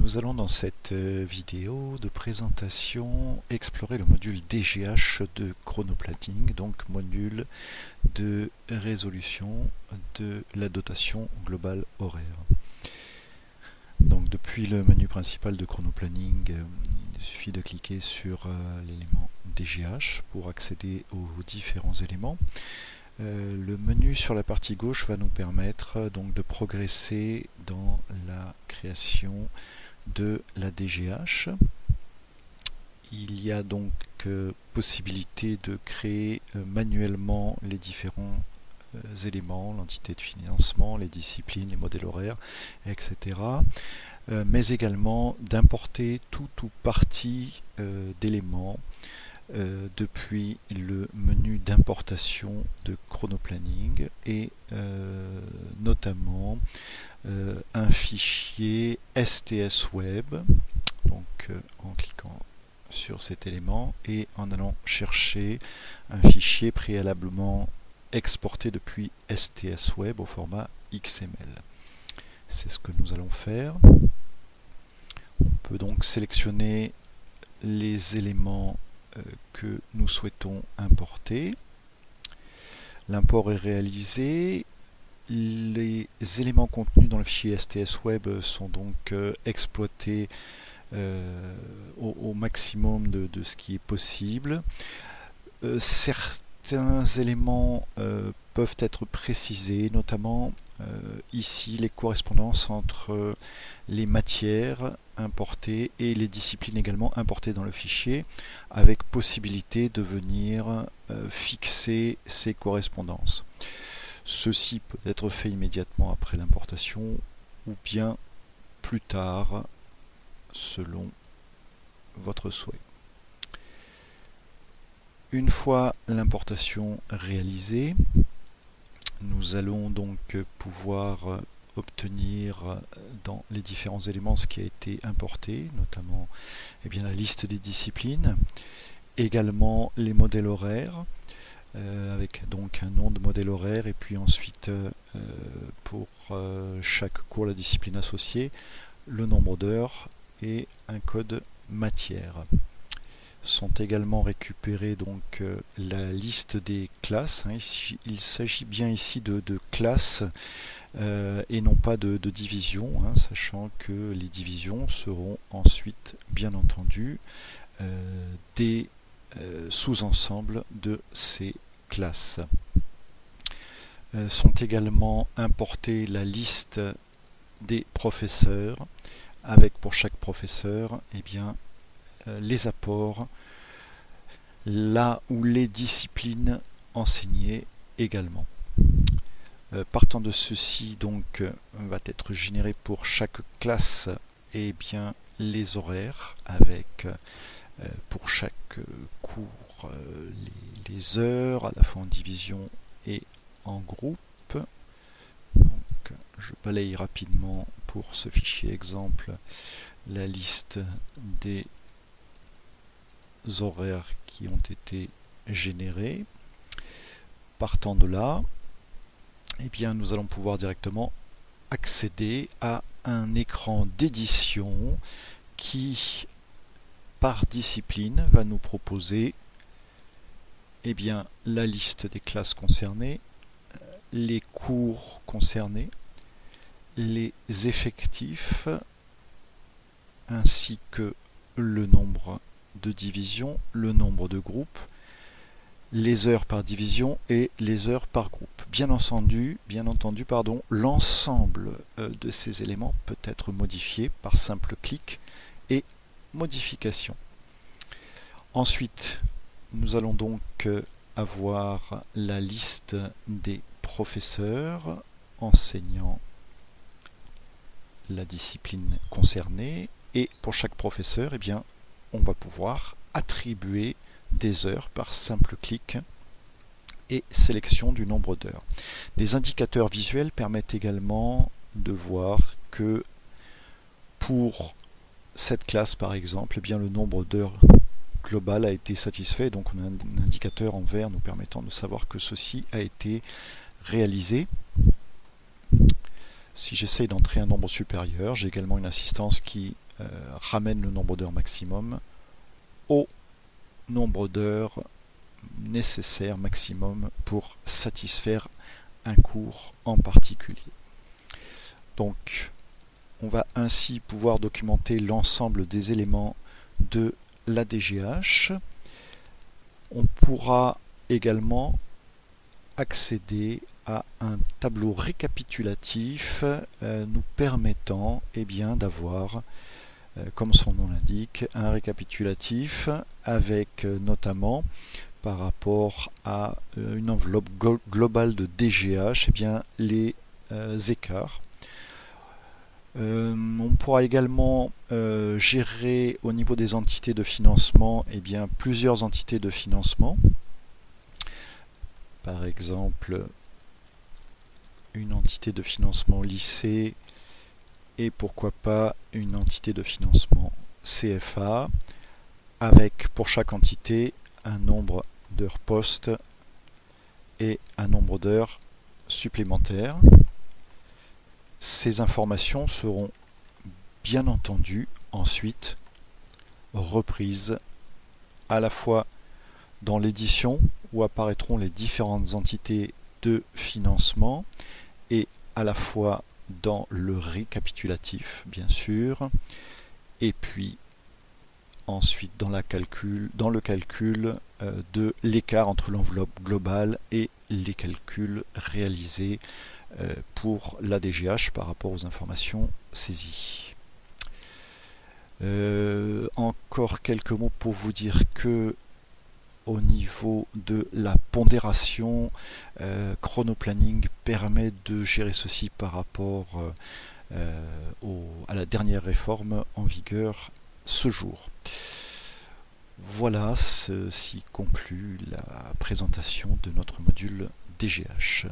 Nous allons dans cette vidéo de présentation explorer le module DGH de chronoplanning, donc module de résolution de la dotation globale horaire. Donc depuis le menu principal de chronoplanning, il suffit de cliquer sur l'élément DGH pour accéder aux différents éléments. Le menu sur la partie gauche va nous permettre donc de progresser dans la création de la DGH. Il y a donc possibilité de créer manuellement les différents éléments, l'entité de financement, les disciplines, les modèles horaires, etc. Mais également d'importer tout ou partie d'éléments depuis le menu d'importation de chronoplanning et notamment un fichier STS Web, donc en cliquant sur cet élément et en allant chercher un fichier préalablement exporté depuis STS Web au format XML. C'est ce que nous allons faire. On peut donc sélectionner les éléments que nous souhaitons importer. L'import est réalisé. Les éléments contenus dans le fichier STS Web sont donc exploités au maximum de ce qui est possible. Certains éléments peuvent être précisés, notamment ici les correspondances entre les matières importées et les disciplines également importées dans le fichier, avec possibilité de venir fixer ces correspondances. Ceci peut être fait immédiatement après l'importation ou bien plus tard selon votre souhait. Une fois l'importation réalisée, nous allons donc pouvoir obtenir dans les différents éléments ce qui a été importé, notamment la liste des disciplines, également les modèles horaires, avec donc un nom de modèle horaire et puis ensuite pour chaque cours, la discipline associée, le nombre d'heures et un code matière. Sont également récupérées donc la liste des classes. Il s'agit bien ici de classes et non pas de divisions, sachant que les divisions seront ensuite bien entendu des sous-ensembles de ces classes. Sont également importées la liste des professeurs avec pour chaque professeur les apports là où les disciplines enseignées également. Partant de ceci donc va être généré pour chaque classe les horaires avec pour chaque cours les heures à la fois en division et en groupe. Donc, je balaye rapidement pour ce fichier exemple la liste des horaires qui ont été générés. Partant de là, nous allons pouvoir directement accéder à un écran d'édition qui, par discipline, va nous proposer la liste des classes concernées, les cours concernés, les effectifs, ainsi que le nombre de divisions, le nombre de groupes, les heures par division et les heures par groupe. Bien entendu, l'ensemble de ces éléments peut être modifié par simple clic et modification. Ensuite, nous allons donc avoir la liste des professeurs enseignant la discipline concernée et pour chaque professeur, on va pouvoir attribuer des heures par simple clic et sélection du nombre d'heures. Des indicateurs visuels permettent également de voir que pour cette classe par exemple, le nombre d'heures global a été satisfait, donc on a un indicateur en vert nous permettant de savoir que ceci a été réalisé. Si j'essaye d'entrer un nombre supérieur, j'ai également une assistance qui ramène le nombre d'heures maximum au nombre d'heures nécessaire maximum pour satisfaire un cours en particulier. Donc on va ainsi pouvoir documenter l'ensemble des éléments de la DGH. On pourra également accéder à un tableau récapitulatif nous permettant d'avoir, comme son nom l'indique, un récapitulatif avec notamment par rapport à une enveloppe globale de DGH, les écarts. On pourra également gérer au niveau des entités de financement plusieurs entités de financement. Par exemple, une entité de financement lycée et pourquoi pas une entité de financement CFA avec pour chaque entité un nombre d'heures postes et un nombre d'heures supplémentaires. Ces informations seront bien entendu ensuite reprises à la fois dans l'édition où apparaîtront les différentes entités de financement et à la fois dans le récapitulatif bien sûr, et puis ensuite dans le calcul de l'écart entre l'enveloppe globale et les calculs réalisés pour la DGH par rapport aux informations saisies. Encore quelques mots pour vous dire que au niveau de la pondération, Chronoplanning permet de gérer ceci par rapport à la dernière réforme en vigueur ce jour. Voilà, ceci conclut la présentation de notre module DGH.